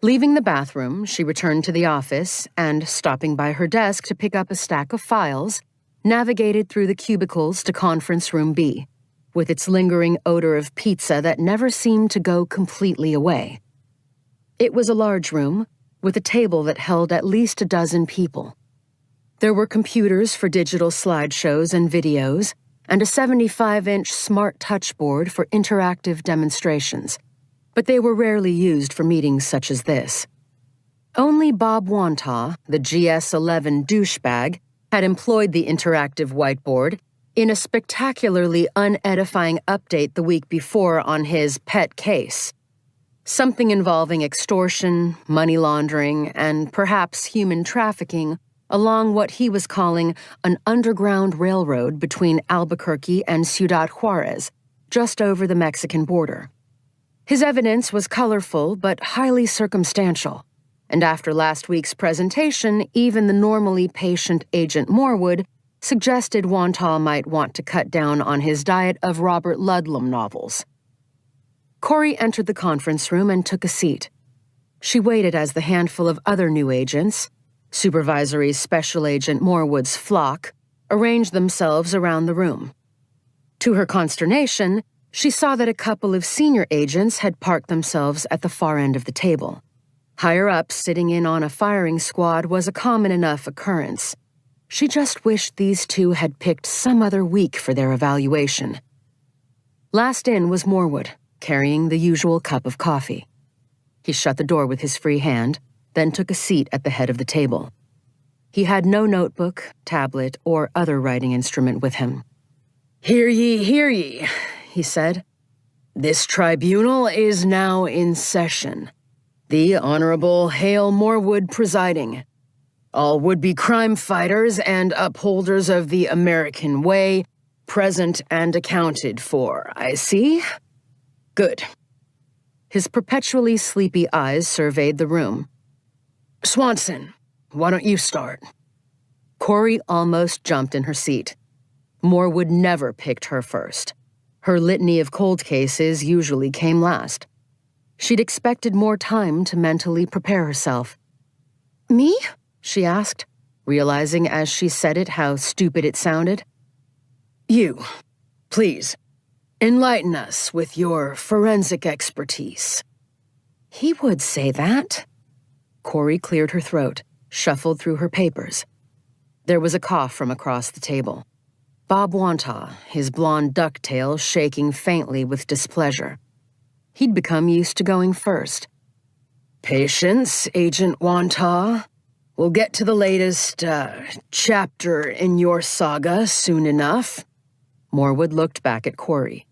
Leaving the bathroom, she returned to the office and, stopping by her desk to pick up a stack of files, navigated through the cubicles to Conference Room B, with its lingering odor of pizza that never seemed to go completely away. It was a large room, with a table that held at least a dozen people. There were computers for digital slideshows and videos, and a 75-inch smart touchboard for interactive demonstrations, but they were rarely used for meetings such as this. Only Bob Wantagh, the GS-11 douchebag, had employed the interactive whiteboard in a spectacularly unedifying update the week before on his pet case. Something involving extortion, money laundering, and perhaps human trafficking along what he was calling an underground railroad between Albuquerque and Ciudad Juarez, just over the Mexican border. His evidence was colorful but highly circumstantial, and after last week's presentation, even the normally patient Agent Morwood suggested Wantagh might want to cut down on his diet of Robert Ludlum novels. Corey entered the conference room and took a seat. She waited as the handful of other new agents, Supervisory Special Agent Morwood's flock, arranged themselves around the room. To her consternation, she saw that a couple of senior agents had parked themselves at the far end of the table. Higher up, sitting in on a firing squad was a common enough occurrence. She just wished these two had picked some other week for their evaluation. Last in was Morwood, carrying the usual cup of coffee. He shut the door with his free hand, then took a seat at the head of the table. He had no notebook, tablet, or other writing instrument with him. "Hear ye," he said. "This tribunal is now in session. The Honorable Hale Morwood presiding. All would-be crime fighters and upholders of the American way present and accounted for, I see? Good." His perpetually sleepy eyes surveyed the room. "Swanson, why don't you start?" Corey almost jumped in her seat. Morwood never picked her first. Her litany of cold cases usually came last. She'd expected more time to mentally prepare herself. "Me?" she asked, realizing as she said it how stupid it sounded. "You, please, enlighten us with your forensic expertise." He would say that. Corey cleared her throat, shuffled through her papers. There was a cough from across the table. Bob Wantagh, his blonde ducktail shaking faintly with displeasure. He'd become used to going first. "Patience, Agent Wantagh. We'll get to the latest, chapter in your saga soon enough." Morwood looked back at Corey.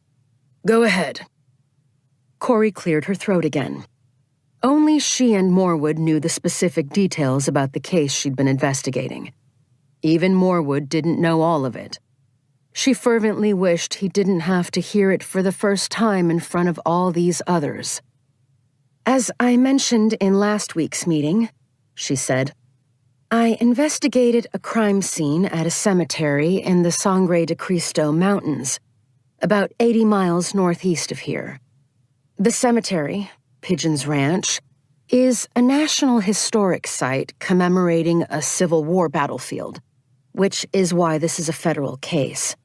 "Go ahead." Corey cleared her throat again. Only she and Morwood knew the specific details about the case she'd been investigating. Even Morwood didn't know all of it. She fervently wished he didn't have to hear it for the first time in front of all these others. "As I mentioned in last week's meeting," she said, "I investigated a crime scene at a cemetery in the Sangre de Cristo Mountains, about 80 miles northeast of here. The cemetery, Pigeons Ranch, is a National Historic Site commemorating a Civil War battlefield, which is why this is a federal case.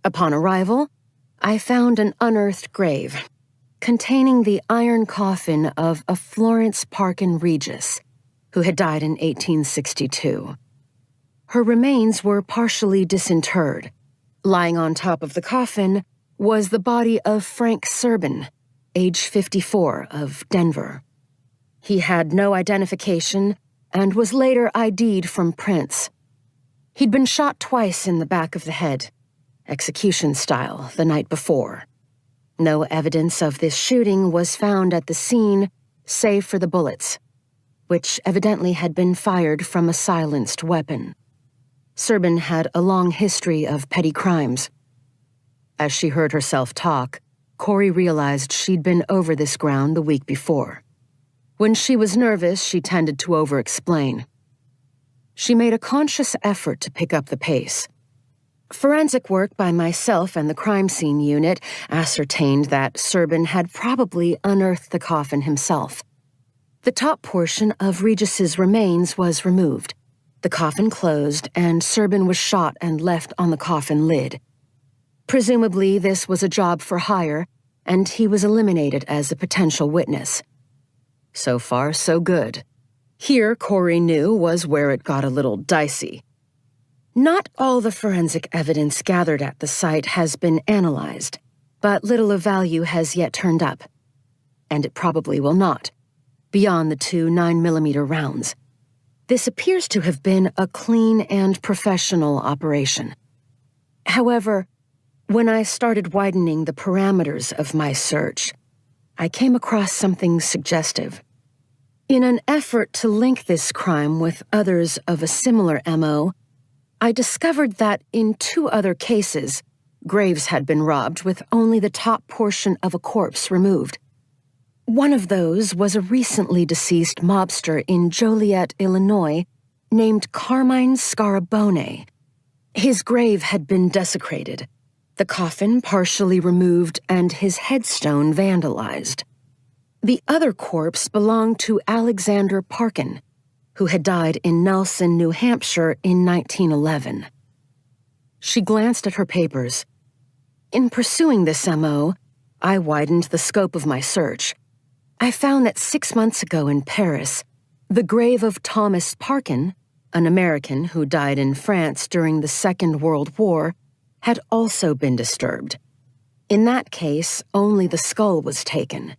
Upon arrival, I found an unearthed grave containing the iron coffin of a Florence Parkin Regis, who had died in 1862. her remains were partially disinterred. Lying on top of the coffin was the body of Frank Serban, age 54, of Denver. He had no identification and was later ID'd from Prince. He'd been shot twice in the back of the head, execution style, the night before. No evidence of this shooting was found at the scene, save for the bullets, which evidently had been fired from a silenced weapon. Serban had a long history of petty crimes. As she heard herself talk, Corey realized she'd been over this ground the week before. When she was nervous, she tended to over-explain. She made a conscious effort to pick up the pace. Forensic work by myself and the crime scene unit ascertained that Serban had probably unearthed the coffin himself. The top portion of Regis's remains was removed. The coffin closed, and Serban was shot and left on the coffin lid. Presumably, this was a job for hire, and he was eliminated as a potential witness. So far, so good. Here, Corey knew, was where it got a little dicey. Not all the forensic evidence gathered at the site has been analyzed, but little of value has yet turned up. And it probably will not, beyond the 2 9mm rounds. This appears to have been a clean and professional operation. However, when I started widening the parameters of my search, I came across something suggestive. In an effort to link this crime with others of a similar MO, I discovered that in 2 other cases, graves had been robbed with only the top portion of a corpse removed. One of those was a recently deceased mobster in Joliet, Illinois, named Carmine Scarabone. His grave had been desecrated, the coffin partially removed, and his headstone vandalized. The other corpse belonged to Alexander Parkin, who had died in Nelson, New Hampshire in 1911. She glanced at her papers. In pursuing this MO, I widened the scope of my search. I found that 6 months ago in Paris, the grave of Thomas Parkin, an American who died in France during the Second World War, had also been disturbed. In that case, only the skull was taken.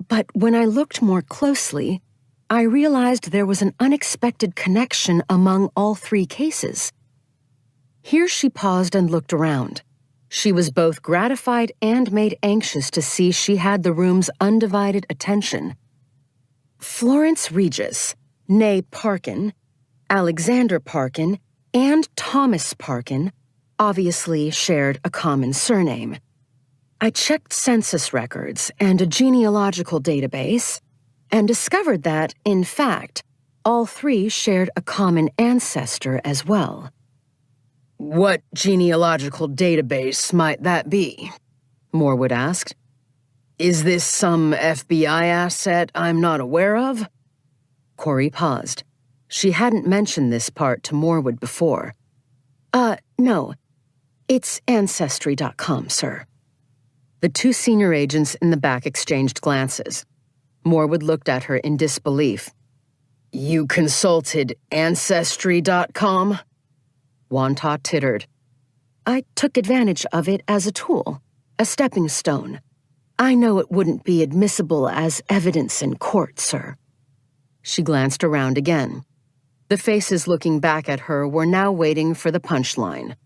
But when I looked more closely, I realized there was an unexpected connection among all 3 cases. Here she paused and looked around. She was both gratified and made anxious to see she had the room's undivided attention. Florence Regis, née Parkin, Alexander Parkin, and Thomas Parkin obviously shared a common surname. I checked census records and a genealogical database and discovered that, in fact, all 3 shared a common ancestor as well. "What genealogical database might that be?" Morwood asked. "Is this some FBI asset I'm not aware of?" Corey paused. She hadn't mentioned this part to Morwood before. No. It's Ancestry.com, sir." The 2 senior agents in the back exchanged glances. Morwood looked at her in disbelief. "You consulted Ancestry.com?" Wantagh tittered. "I took advantage of it as a tool, a stepping stone. I know it wouldn't be admissible as evidence in court, sir." She glanced around again. The faces looking back at her were now waiting for the punchline.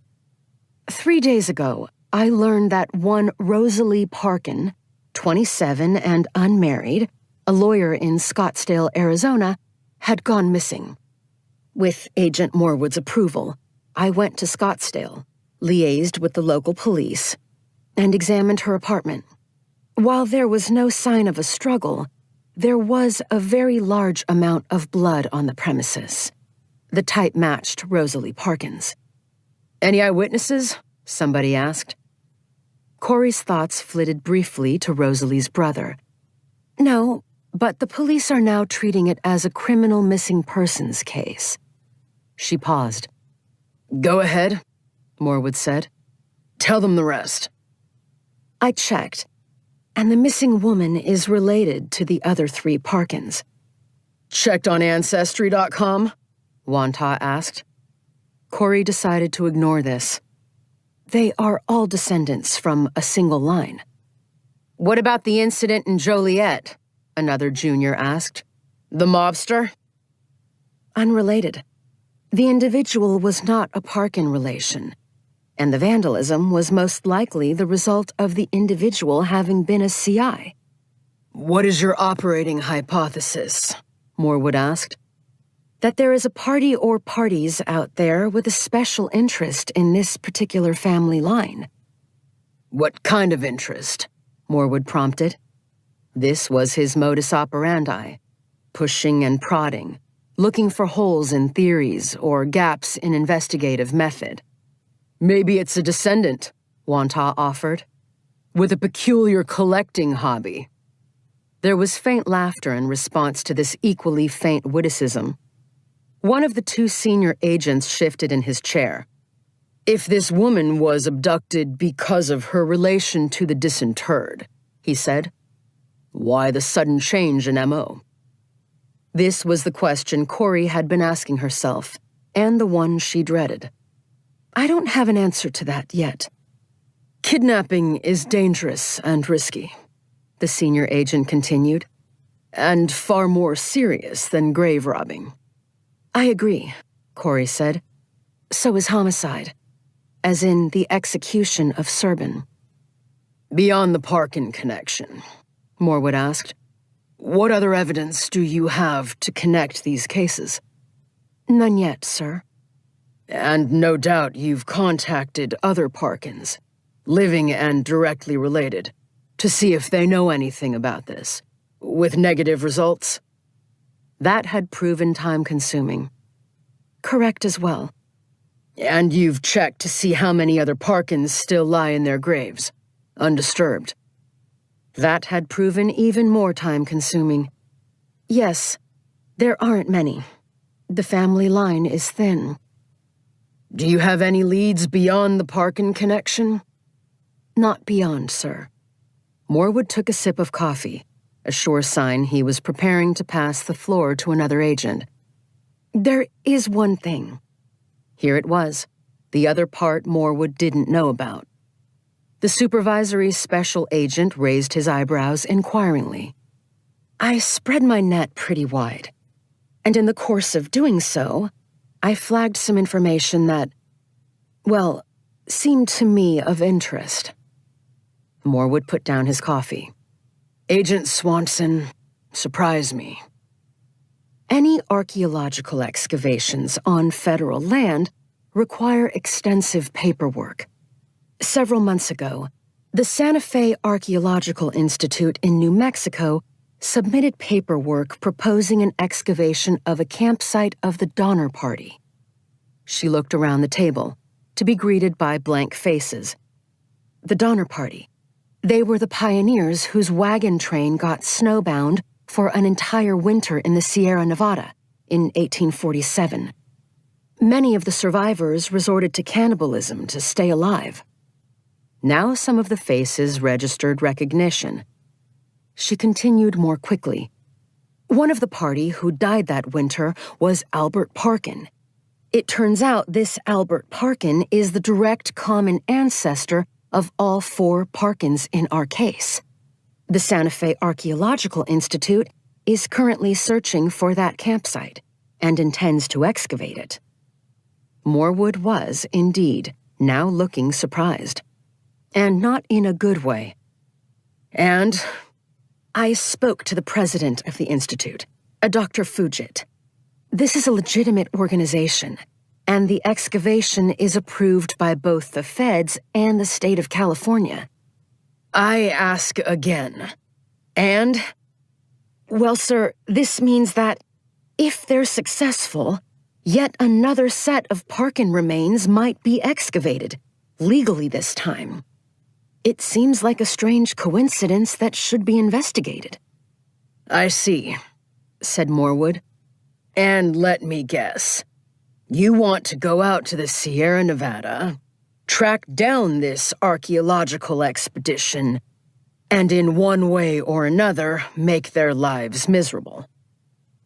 3 days ago, I learned that one Rosalie Parkin, 27 and unmarried, a lawyer in Scottsdale, Arizona, had gone missing. With Agent Morwood's approval, I went to Scottsdale, liaised with the local police, and examined her apartment. While there was no sign of a struggle, there was a very large amount of blood on the premises. The type matched Rosalie Parkin's. "Any eyewitnesses?" somebody asked. Corey's thoughts flitted briefly to Rosalie's brother. "No, but the police are now treating it as a criminal missing persons case." She paused. "Go ahead," Morwood said. "Tell them the rest." I checked, and the missing woman is related to the other 3 Parkins. "Checked on Ancestry.com?" Wantagh asked. Corey decided to ignore this. They are all descendants from a single line. What about the incident in Joliet? Another junior asked. The mobster? Unrelated. The individual was not a Parkin relation, and the vandalism was most likely the result of the individual having been a CI. What is your operating hypothesis? Morwood asked. That there is a party or parties out there with a special interest in this particular family line. What kind of interest? Morwood prompted. This was his modus operandi, pushing and prodding, looking for holes in theories or gaps in investigative method. Maybe it's a descendant, Wantagh offered, with a peculiar collecting hobby. There was faint laughter in response to this equally faint witticism. One of the two senior agents shifted in his chair. If this woman was abducted because of her relation to the disinterred, he said, why the sudden change in MO? This was the question Corey had been asking herself, and the one she dreaded. I don't have an answer to that yet. Kidnapping is dangerous and risky, the senior agent continued, and far more serious than grave robbing. I agree, Corey said. So is homicide, as in the execution of Serban. Beyond the Parkin connection, Morwood asked, what other evidence do you have to connect these cases? None yet, sir. And no doubt you've contacted other Parkins, living and directly related, to see if they know anything about this, with negative results? That had proven time-consuming. Correct as well. And you've checked to see how many other Parkins still lie in their graves, undisturbed. That had proven even more time-consuming. Yes, there aren't many. The family line is thin. Do you have any leads beyond the Parkin connection? Not beyond, sir. Morwood took a sip of coffee, a sure sign he was preparing to pass the floor to another agent. There is one thing. Here it was, the other part Morwood didn't know about. The supervisory special agent raised his eyebrows inquiringly. I spread my net pretty wide, and in the course of doing so, I flagged some information that, well, seemed to me of interest. Morwood put down his coffee. Agent Swanson, surprise me. Any archaeological excavations on federal land require extensive paperwork. Several months ago, the Santa Fe Archaeological Institute in New Mexico submitted paperwork proposing an excavation of a campsite of the Donner Party. She looked around the table, to be greeted by blank faces. The Donner Party. They were the pioneers whose wagon train got snowbound for an entire winter in the Sierra Nevada in 1847. Many of the survivors resorted to cannibalism to stay alive. Now some of the faces registered recognition. She continued more quickly. One of the party who died that winter was Albert Parkin. It turns out this Albert Parkin is the direct common ancestor of all four Parkins in our case. The Santa Fe Archaeological Institute is currently searching for that campsite and intends to excavate it. Morwood was, indeed, now looking surprised. And not in a good way. And I spoke to the president of the institute, a Dr. Fugit. This is a legitimate organization, and the excavation is approved by both the feds and the state of California. I ask again. And? Well, sir, this means that, if they're successful, yet another set of Parkin remains might be excavated, legally this time. It seems like a strange coincidence that should be investigated. I see, said Morwood. And let me guess. You want to go out to the Sierra Nevada, track down this archaeological expedition, and in one way or another make their lives miserable.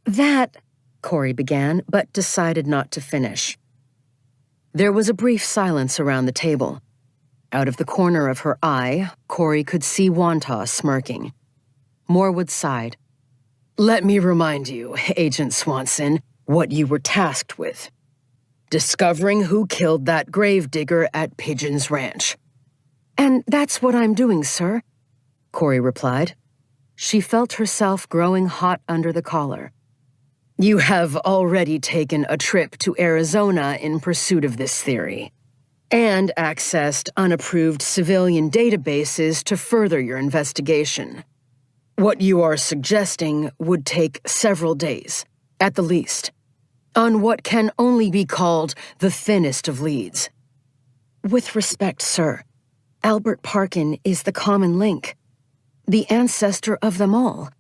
That, Corey began, but decided not to finish. There was a brief silence around the table. Out of the corner of her eye, Corey could see Wantagh smirking. Morwood sighed. Let me remind you, Agent Swanson, what you were tasked with. Discovering who killed that gravedigger at Pigeon's Ranch. And that's what I'm doing, sir, Corey replied. She felt herself growing hot under the collar. You have already taken a trip to Arizona in pursuit of this theory, and accessed unapproved civilian databases to further your investigation. What you are suggesting would take several days, at the least, on what can only be called the thinnest of leads. With respect, sir, Albert Parkin is the common link, the ancestor of them all.